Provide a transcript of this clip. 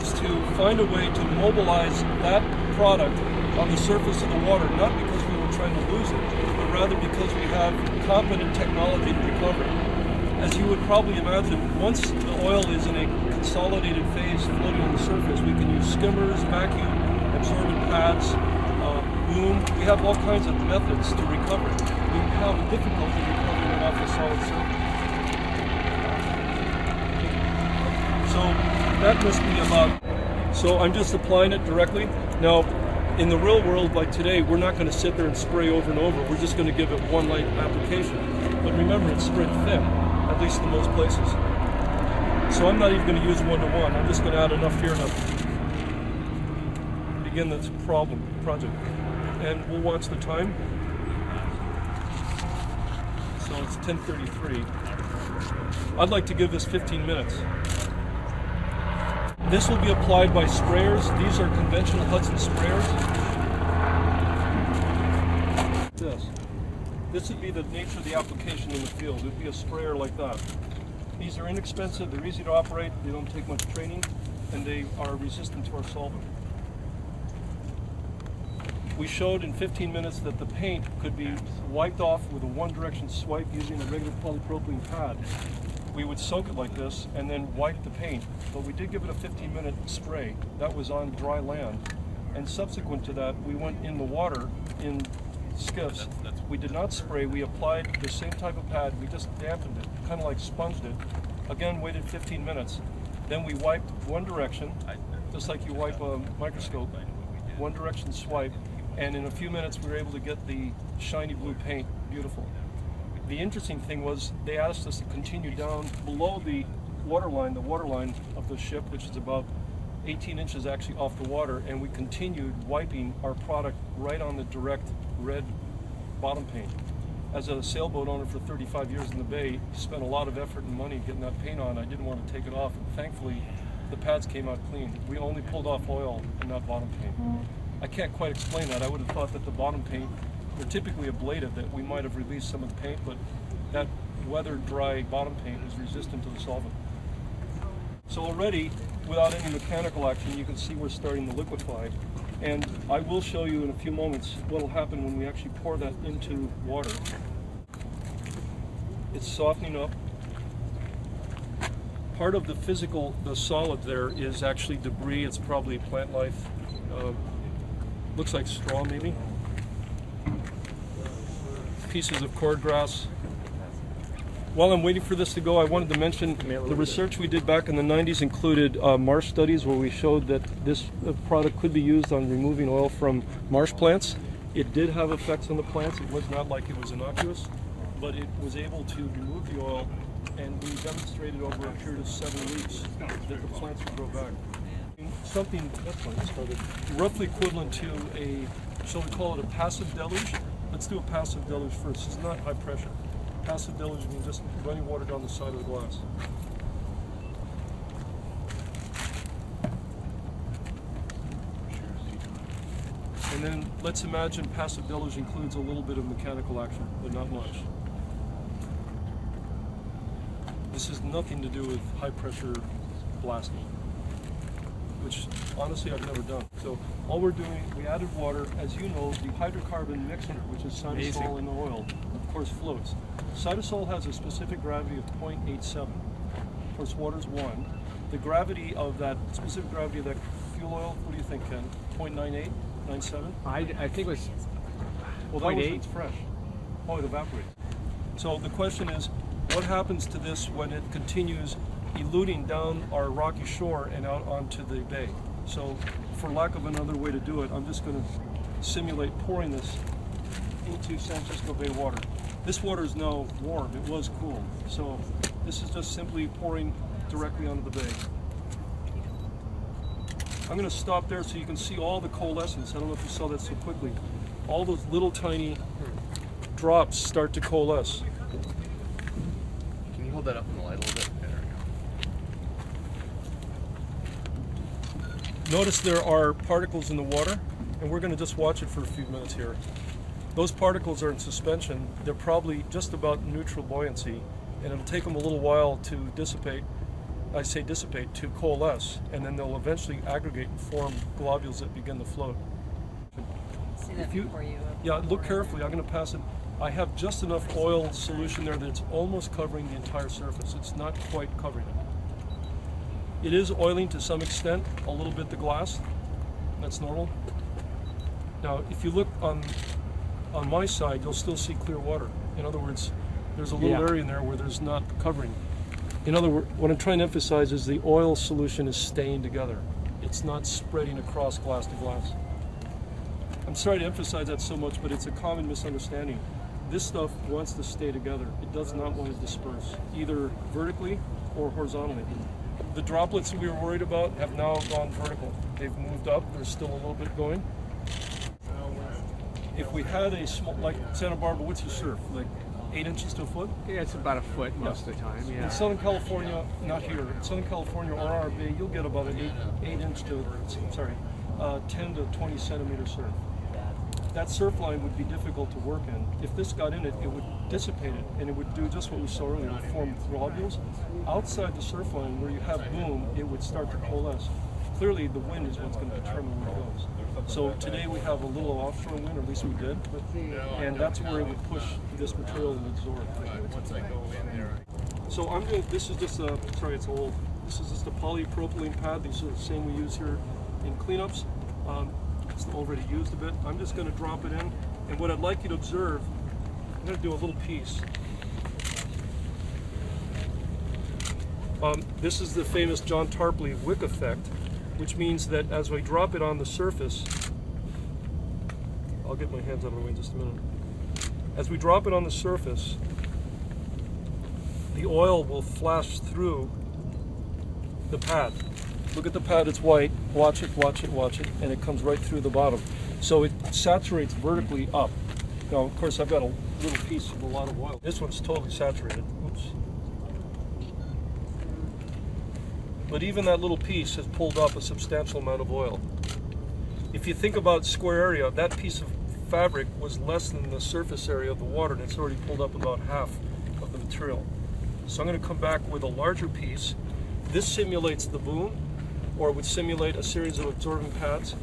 is to find a way to mobilize that product on the surface of the water, not because we were trying to lose it, but rather because we have competent technology to recover it. As you would probably imagine, once the oil is in a consolidated phase floating on the surface, we can use skimmers, vacuum, absorbent pads, boom. We have all kinds of methods to recover it. We have difficulty recovering it off the solid surface. So that must be about, so I'm just applying it directly. Now, in the real world, like today, we're not going to sit there and spray over and over. We're just going to give it one light application. But remember, it's spread thin, at least in most places. So I'm not even going to use one-to-one. I'm just going to add enough here to begin this project. And we'll watch the time. So it's 10:33. I'd like to give this 15 minutes. This will be applied by sprayers. These are conventional Hudson sprayers. This would be the nature of the application in the field. It would be a sprayer like that. These are inexpensive, they're easy to operate, they don't take much training, and they are resistant to our solvent. We showed in 15 minutes that the paint could be wiped off with a one-direction swipe using a regular polypropylene pad. We would soak it like this and then wipe the paint, but we did give it a 15-minute spray. That was on dry land, and subsequent to that we went in the water in skiffs. We did not spray, we applied the same type of pad, we just dampened it, kind of like sponged it. Again, waited 15 minutes. Then we wiped one direction, just like you wipe a microscope, one direction swipe, and in a few minutes we were able to get the shiny blue paint beautiful. The interesting thing was they asked us to continue down below the waterline of the ship, which is about 18 inches actually off the water, and we continued wiping our product right on the direct red bottom paint. As a sailboat owner for 35 years in the bay, spent a lot of effort and money getting that paint on. I didn't want to take it off, and thankfully the pads came out clean. We only pulled off oil and not bottom paint. I can't quite explain that. I would have thought that the bottom paint, they're typically ablated, that we might have released some of the paint, but that weathered dry bottom paint is resistant to the solvent. So already, without any mechanical action, you can see we're starting to liquefy. And I will show you in a few moments what will happen when we actually pour that into water. It's softening up. Part of the solid there is actually debris. It's probably plant life. Looks like straw maybe. Pieces of cordgrass. While I'm waiting for this to go, I wanted to mention the research we did back in the 90s included marsh studies where we showed that this product could be used on removing oil from marsh plants. It did have effects on the plants. It was not like it was innocuous, but it was able to remove the oil, and we demonstrated over a period of 7 weeks that the plants would grow back. Something roughly equivalent to a, shall we call it a passive deluge? Let's do a passive deluge first. It's not high pressure. Passive deluge means just running water down the side of the glass. And then let's imagine passive deluge includes a little bit of mechanical action, but not much. This has nothing to do with high pressure blasting, which honestly I've never done. So all we're doing, we added water. As you know, the hydrocarbon mixture, which is CytoSol in the oil, of course floats. CytoSol has a specific gravity of 0.87. Of course, water's 1. The gravity of that, specific gravity of that fuel oil, what do you think, Ken? 0.98, 97? I think it was, well, that was it's fresh. Oh, it evaporates. So the question is, what happens to this when it continues eluding down our rocky shore and out onto the bay? So for lack of another way to do it, I'm just going to simulate pouring this into San Francisco Bay water. This water is now warm, it was cool. So this is just simply pouring directly onto the bay. I'm going to stop there so you can see all the coalescence. I don't know if you saw that so quickly. All those little tiny drops start to coalesce. Can you hold that up in the light a little bit? Notice there are particles in the water, and we're going to just watch it for a few minutes here. Those particles are in suspension. They're probably just about neutral buoyancy, and it'll take them a little while to dissipate. I say dissipate, to coalesce, and then they'll eventually aggregate and form globules that begin to float. See that before you. Yeah, look carefully. I'm going to pass it. I have just enough oil solution there that it's almost covering the entire surface. It's not quite covering it. It is oiling to some extent, a little bit the glass. That's normal. Now, if you look on my side, you'll still see clear water. In other words, there's a little area in there where there's not covering. In other words, what I'm trying to emphasize is the oil solution is staying together. It's not spreading across glass to glass. I'm sorry to emphasize that so much, but it's a common misunderstanding. This stuff wants to stay together. It does not want to disperse, either vertically or horizontally. The droplets that we were worried about have now gone vertical. They've moved up. There's still a little bit going. If we had a small, like Santa Barbara, what's your surf? Like 8 inches to a foot? Yeah, it's about a foot most of the time. Yeah. In Southern California, not here. In Southern California or our bay, you'll get about an 8 inch to 10 to 20 centimeter surf. That surf line would be difficult to work in. If this got in it, it would dissipate it, and it would do just what we saw earlier, it would form globules. Outside the surf line, where you have boom, it would start to coalesce. Clearly, the wind is what's going to determine where it goes. So today we have a little offshore wind, or at least we did, and that's where it would push this material and absorb. So I'm going to, this is just a, sorry it's old, this is just a polypropylene pad. These are the same we use here in cleanups. It's already used a bit. I'm just going to drop it in, and what I'd like you to observe, I'm going to do a little piece. This is the famous John Tarpley wick effect, which means that as we drop it on the surface, I'll get my hands out of the way in just a minute. As we drop it on the surface, the oil will flash through the pad. Look at the pad, it's white. Watch it, watch it, watch it, and it comes right through the bottom. So it saturates vertically up. Now, of course, I've got a little piece of a lot of oil. This one's totally saturated. Oops. But even that little piece has pulled up a substantial amount of oil. If you think about square area, that piece of fabric was less than the surface area of the water, and it's already pulled up about half of the material. So I'm going to come back with a larger piece. This simulates the boom, or it would simulate a series of absorbing pads.